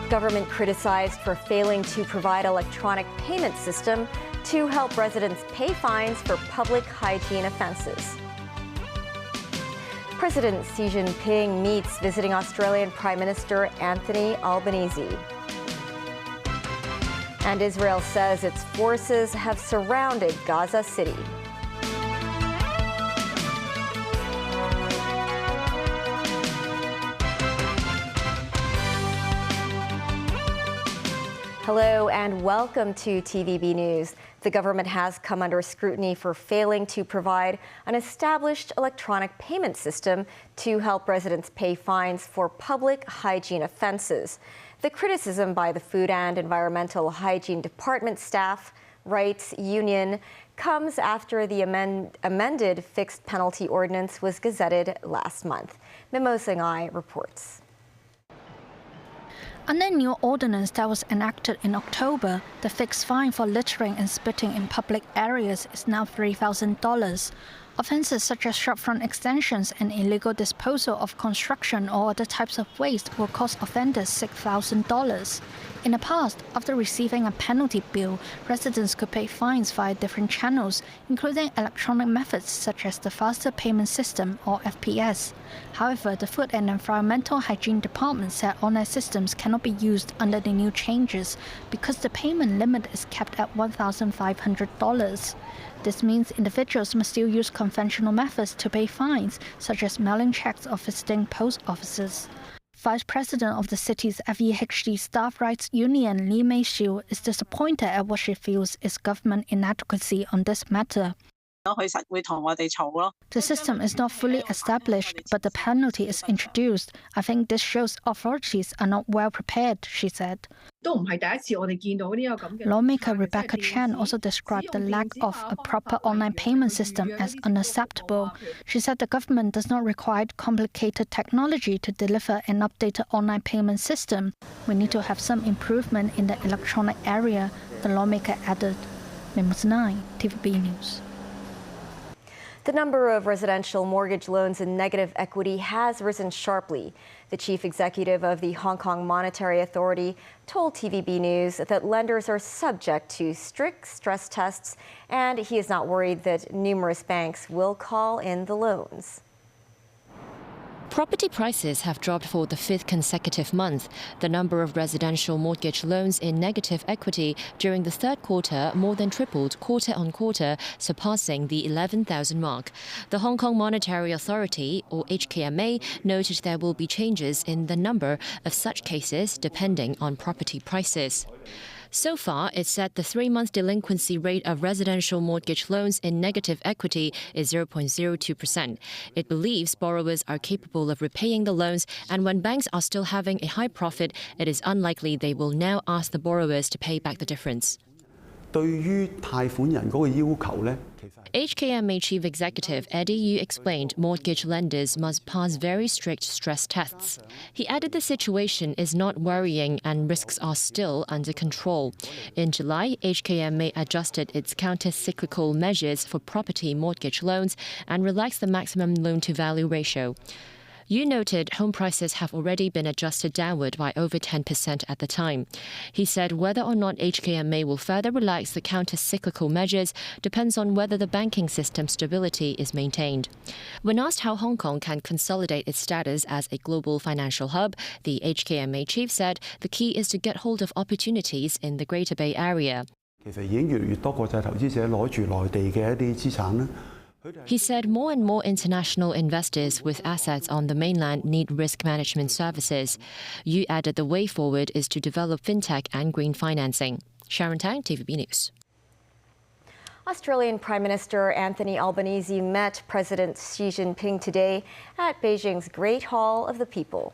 Government criticized for failing to provide electronic payment system to help residents pay fines for public hygiene offences. President Xi Jinping meets visiting Australian Prime Minister Anthony Albanese. And Israel says its forces have surrounded Gaza City. Hello and welcome to TVB News. The government has come under scrutiny for failing to provide an established electronic payment system to help residents pay fines for public hygiene offences. The criticism by the Food and Environmental Hygiene Department staff rights union comes after the amended fixed penalty ordinance was gazetted last month. Memo Singhai reports. Under a new ordinance that was enacted in October, the fixed fine for littering and spitting in public areas is now $3,000. Offences such as shopfront extensions and illegal disposal of construction or other types of waste will cost offenders $6,000. In the past, after receiving a penalty bill, residents could pay fines via different channels, including electronic methods such as the Faster Payment System or FPS. However, the Food and Environmental Hygiene Department said online systems cannot be used under the new changes because the payment limit is kept at $1,500. This means individuals must still use conventional methods to pay fines, such as mailing checks or visiting post offices. Vice President of the city's FEHD Staff Rights Union, Lee Mei-Xiu, is disappointed at what she feels is government inadequacy on this matter. The system is not fully established, but the penalty is introduced. I think this shows authorities are not well prepared, she said. Lawmaker Rebecca Chan also described the lack of a proper online payment system as unacceptable. She said the government does not require complicated technology to deliver an updated online payment system. We need to have some improvement in the electronic area, the lawmaker added. Memo Singhai, TVB News. The number of residential mortgage loans in negative equity has risen sharply. The chief executive of the Hong Kong Monetary Authority told TVB News that lenders are subject to strict stress tests, and he is not worried that numerous banks will call in the loans. Property prices have dropped for the fifth consecutive month. The number of residential mortgage loans in negative equity during the third quarter more than tripled quarter on quarter, surpassing the 11,000 mark. The Hong Kong Monetary Authority, or HKMA, noted there will be changes in the number of such cases depending on property prices. So far, it said the 3-month delinquency rate of residential mortgage loans in negative equity is 0.02%. It believes borrowers are capable of repaying the loans, and when banks are still having a high profit, it is unlikely they will now ask the borrowers to pay back the difference. HKMA Chief Executive Eddie Yu explained mortgage lenders must pass very strict stress tests. He added the situation is not worrying and risks are still under control. In July, HKMA adjusted its counter-cyclical measures for property mortgage loans and relaxed the maximum loan-to-value ratio. Yu noted home prices have already been adjusted downward by over 10% at the time. He said whether or not HKMA will further relax the counter-cyclical measures depends on whether the banking system stability is maintained. When asked how Hong Kong can consolidate its status as a global financial hub, the HKMA chief said the key is to get hold of opportunities in the Greater Bay Area. He said more and more international investors with assets on the mainland need risk management services. Yu added the way forward is to develop fintech and green financing. Sharon Tang, TVB News. Australian Prime Minister Anthony Albanese met President Xi Jinping today at Beijing's Great Hall of the People.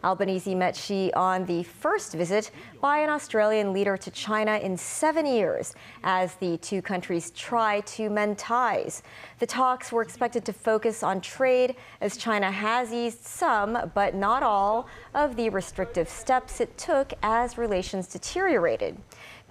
Albanese met Xi on the first visit by an Australian leader to China in 7 years as the two countries try to mend ties. The talks were expected to focus on trade as China has eased some, but not all, of the restrictive steps it took as relations deteriorated.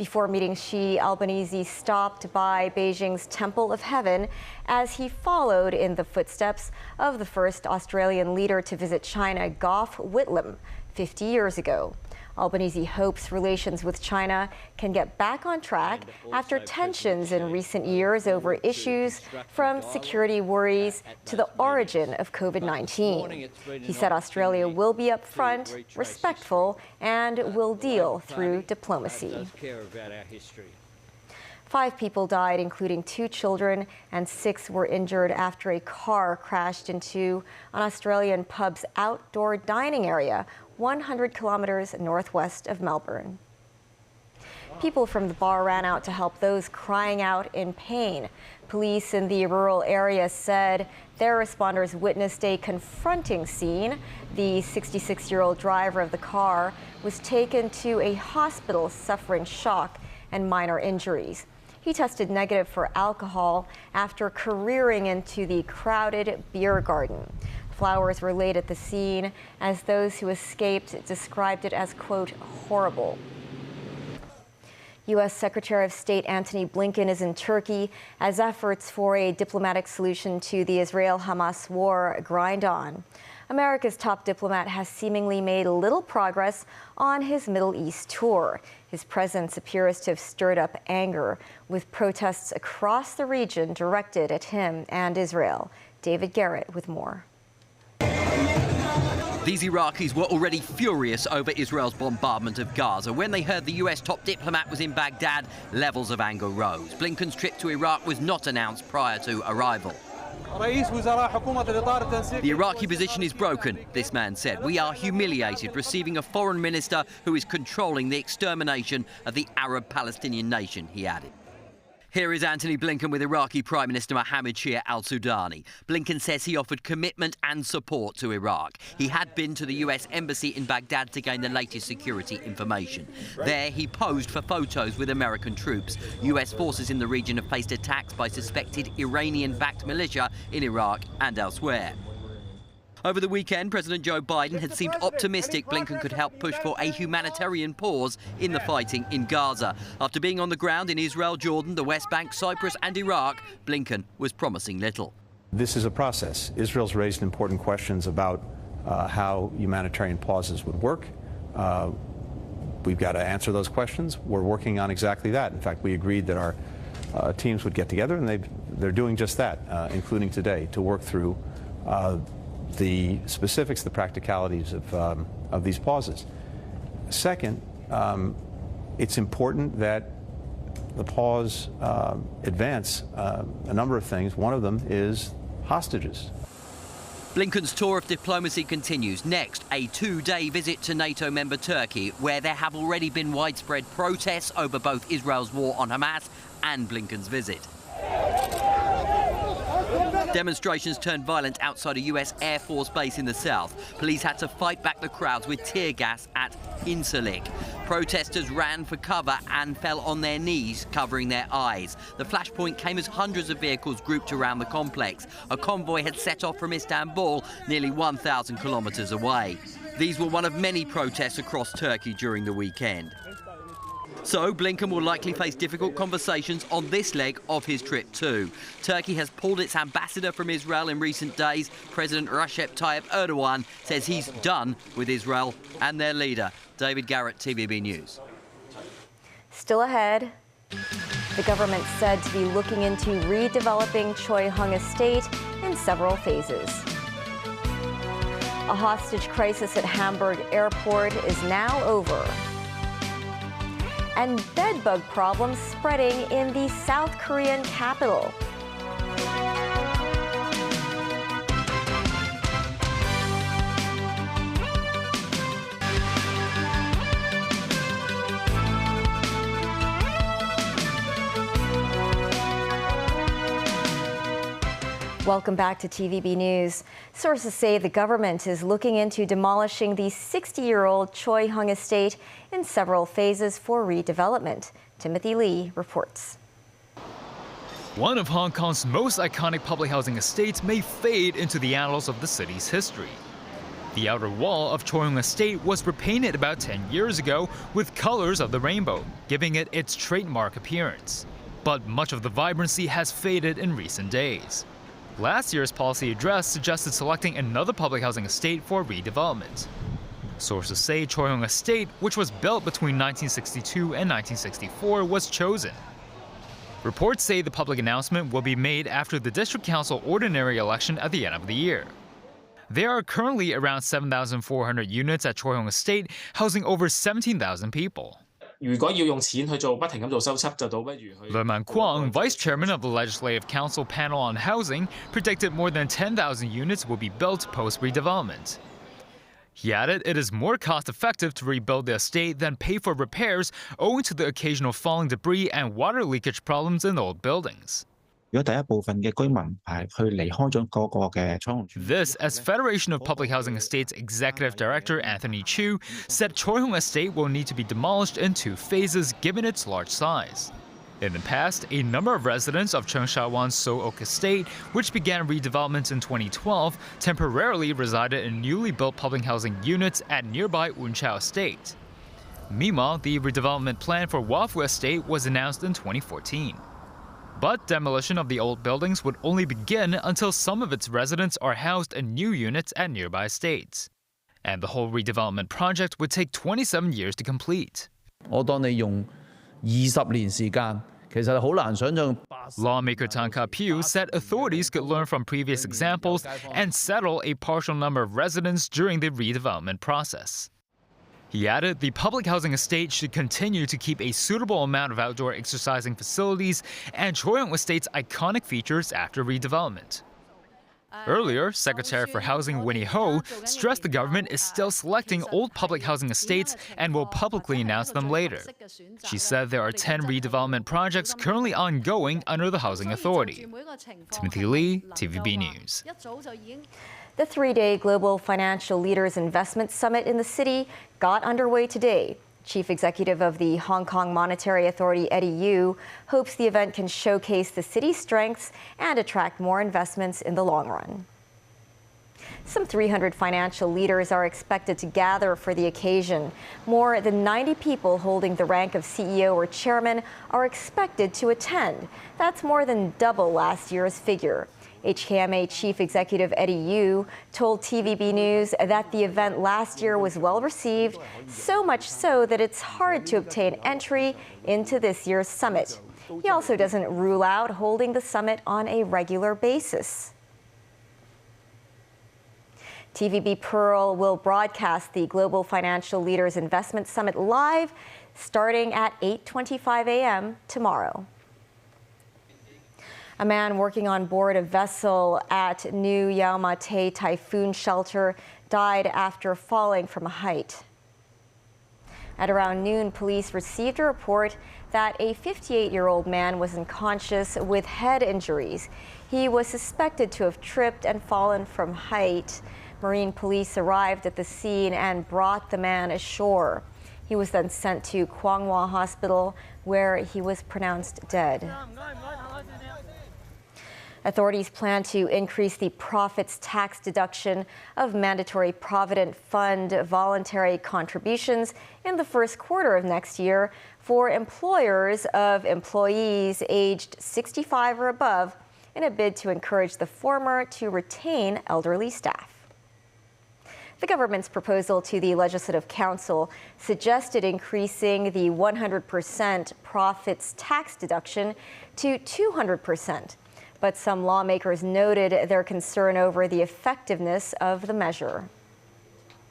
Before meeting Xi, Albanese stopped by Beijing's Temple of Heaven as he followed in the footsteps of the first Australian leader to visit China, Gough Whitlam, 50 years ago. Albanese hopes relations with China can get back on track after tensions in recent years over issues from security worries to the origin of COVID-19. He said Australia will be upfront, respectful, and will deal through diplomacy. 5 people died, including 2 children, and 6 were injured after a car crashed into an Australian pub's outdoor dining area 100 kilometers northwest of Melbourne. People from the bar ran out to help those crying out in pain. Police in the rural area said their responders witnessed a confronting scene. The 66-year-old driver of the car was taken to a hospital suffering shock and minor injuries. He tested negative for alcohol after careering into the crowded beer garden. Flowers were laid at the scene as those who escaped described it as, quote, horrible. U.S. Secretary of State Antony Blinken is in Turkey as efforts for a diplomatic solution to the Israel-Hamas war grind on. America's top diplomat has seemingly made little progress on his Middle East tour. His presence appears to have stirred up anger, with protests across the region directed at him and Israel. David Garrett with more. These Iraqis were already furious over Israel's bombardment of Gaza. When they heard the US top diplomat was in Baghdad, levels of anger rose. Blinken's trip to Iraq was not announced prior to arrival. The Iraqi position is broken, this man said. We are humiliated receiving a foreign minister who is controlling the extermination of the Arab-Palestinian nation, he added. Here is Antony Blinken with Iraqi Prime Minister Mohammed Shia al-Sudani. Blinken says he offered commitment and support to Iraq. He had been to the US Embassy in Baghdad to gain the latest security information. There, he posed for photos with American troops. US forces in the region have faced attacks by suspected Iranian-backed militia in Iraq and elsewhere. Over the weekend, President Joe Biden had seemed optimistic Blinken could help push for a humanitarian pause in the fighting in Gaza. After being on the ground in Israel, Jordan, the West Bank, Cyprus and Iraq, Blinken was promising little. This is a process. Israel's raised important questions about how humanitarian pauses would work. We've got to answer those questions. We're working on exactly that. In fact, we agreed that our teams would get together, and they're doing just that, including today, to work through the specifics, the practicalities of these pauses. Second, it's important that the pause advance a number of things. One of them is hostages. Blinken's tour of diplomacy continues. Next, a 2-day visit to NATO member Turkey, where there have already been widespread protests over both Israel's war on Hamas and Blinken's visit. Demonstrations turned violent outside a US Air Force base in the south. Police had to fight back the crowds with tear gas at Incirlik. Protesters ran for cover and fell on their knees, covering their eyes. The flashpoint came as hundreds of vehicles grouped around the complex. A convoy had set off from Istanbul, nearly 1,000 kilometers away. These were one of many protests across Turkey during the weekend. So Blinken will likely face difficult conversations on this leg of his trip too. Turkey has pulled its ambassador from Israel in recent days. President Recep Tayyip Erdogan says he's done with Israel and their leader. David Garrett, TVB News. Still ahead, the government said to be looking into redeveloping Choy Hung Estate in several phases. A hostage crisis at Hamburg airport is now over. And bedbug problems spreading in the South Korean capital. Welcome back to TVB News. Sources say the government is looking into demolishing the 60-year-old Choy Hung estate in several phases for redevelopment. Timothy Lee reports. One of Hong Kong's most iconic public housing estates may fade into the annals of the city's history. The outer wall of Choy Estate was repainted about 10 years ago with colors of the rainbow, giving it its trademark appearance. But much of the vibrancy has faded in recent days. Last year's policy address suggested selecting another public housing estate for redevelopment. Sources say Choy Estate, which was built between 1962 and 1964, was chosen. Reports say the public announcement will be made after the district council ordinary election at the end of the year. There are currently around 7,400 units at Choy Estate, housing over 17,000 people. Le Man Kwang, vice chairman of the Legislative Council Panel on Housing, predicted more than 10,000 units will be built post-redevelopment. He added it is more cost-effective to rebuild the estate than pay for repairs owing to the occasional falling debris and water leakage problems in old buildings. This, as Federation of Public Housing Estates Executive Director Anthony Chu said Choy Estate will need to be demolished in 2 phases given its large size. In the past, a number of residents of Cheung Sha Wan's So Oak Estate, which began redevelopment in 2012, temporarily resided in newly built public housing units at nearby Un Chau Estate. Meanwhile, the redevelopment plan for Wafu Estate was announced in 2014. But demolition of the old buildings would only begin until some of its residents are housed in new units at nearby estates. And the whole redevelopment project would take 27 years to complete. Lawmaker Tan Ka-piu said authorities could learn from previous examples and settle a partial number of residents during the redevelopment process. He added the public housing estate should continue to keep a suitable amount of outdoor exercising facilities and Choy Estate's iconic features after redevelopment. Earlier, Secretary for Housing Winnie Ho stressed the government is still selecting old public housing estates and will publicly announce them later. She said there are 10 redevelopment projects currently ongoing under the Housing Authority. Timothy Lee, TVB News. The 3-day Global Financial Leaders Investment Summit in the city got underway today. Chief Executive of the Hong Kong Monetary Authority, Eddie Yu, hopes the event can showcase the city's strengths and attract more investments in the long run. Some 300 financial leaders are expected to gather for the occasion. More than 90 people holding the rank of CEO or chairman are expected to attend. That's more than double last year's figure. HKMA Chief Executive Eddie Yu told TVB News that the event last year was well received, so much so that it's hard to obtain entry into this year's summit. He also doesn't rule out holding the summit on a regular basis. TVB Pearl will broadcast the Global Financial Leaders Investment Summit live starting at 8:25 a.m. tomorrow. A man working on board a vessel at New Yau Ma Tei typhoon shelter died after falling from a height. At around noon, police received a report that a 58-year-old man was unconscious with head injuries. He was suspected to have tripped and fallen from height. Marine police arrived at the scene and brought the man ashore. He was then sent to Kwang Wah Hospital, where he was pronounced dead. Authorities plan to increase the profits tax deduction of mandatory Provident Fund voluntary contributions in the first quarter of next year for employers of employees aged 65 or above in a bid to encourage the former to retain elderly staff. The government's proposal to the Legislative Council suggested increasing the 100% profits tax deduction to 200%. But some lawmakers noted their concern over the effectiveness of the measure.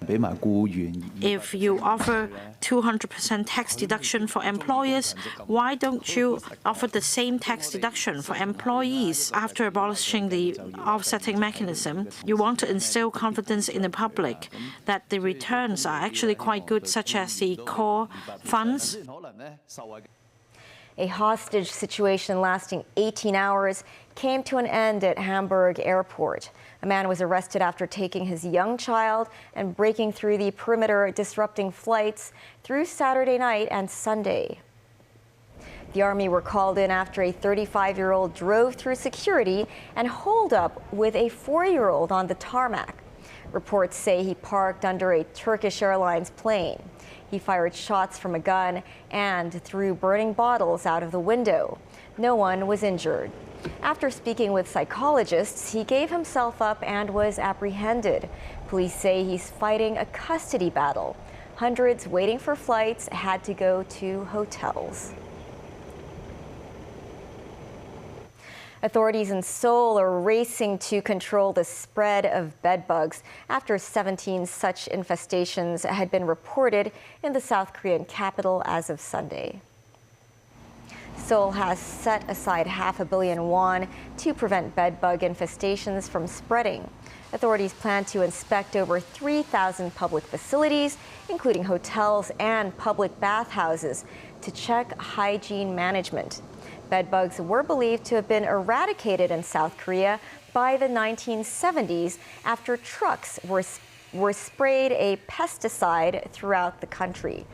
If you offer 200% tax deduction for employers, why don't you offer the same tax deduction for employees? After abolishing the offsetting mechanism, you want to instill confidence in the public that the returns are actually quite good, such as the core funds. A hostage situation lasting 18 hours came to an end at Hamburg airport. A man was arrested after taking his young child and breaking through the perimeter, disrupting flights through Saturday night and Sunday. The Army were called in after a 35-year-old drove through security and holed up with a 4-year-old on the tarmac. Reports say he parked under a Turkish Airlines plane. He fired shots from a gun and threw burning bottles out of the window. No one was injured. After speaking with psychologists, he gave himself up and was apprehended. Police say he's fighting a custody battle. Hundreds waiting for flights had to go to hotels. Authorities in Seoul are racing to control the spread of bedbugs after 17 such infestations had been reported in the South Korean capital as of Sunday. Seoul has set aside $500 million to prevent bedbug infestations from spreading. Authorities plan to inspect over 3,000 public facilities, including hotels and public bathhouses, to check hygiene management. Bedbugs were believed to have been eradicated in South Korea by the 1970s after trucks were sprayed a pesticide throughout the country.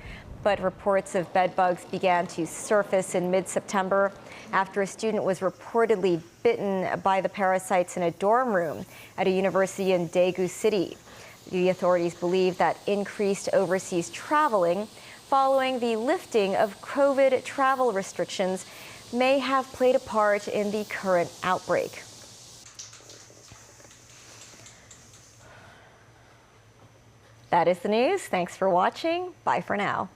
But reports of bedbugs began to surface in mid-September after a student was reportedly bitten by the parasites in a dorm room at a university in Daegu City. The authorities believe that increased overseas traveling following the lifting of COVID travel restrictions may have played a part in the current outbreak. That is the news. Thanks for watching. Bye for now.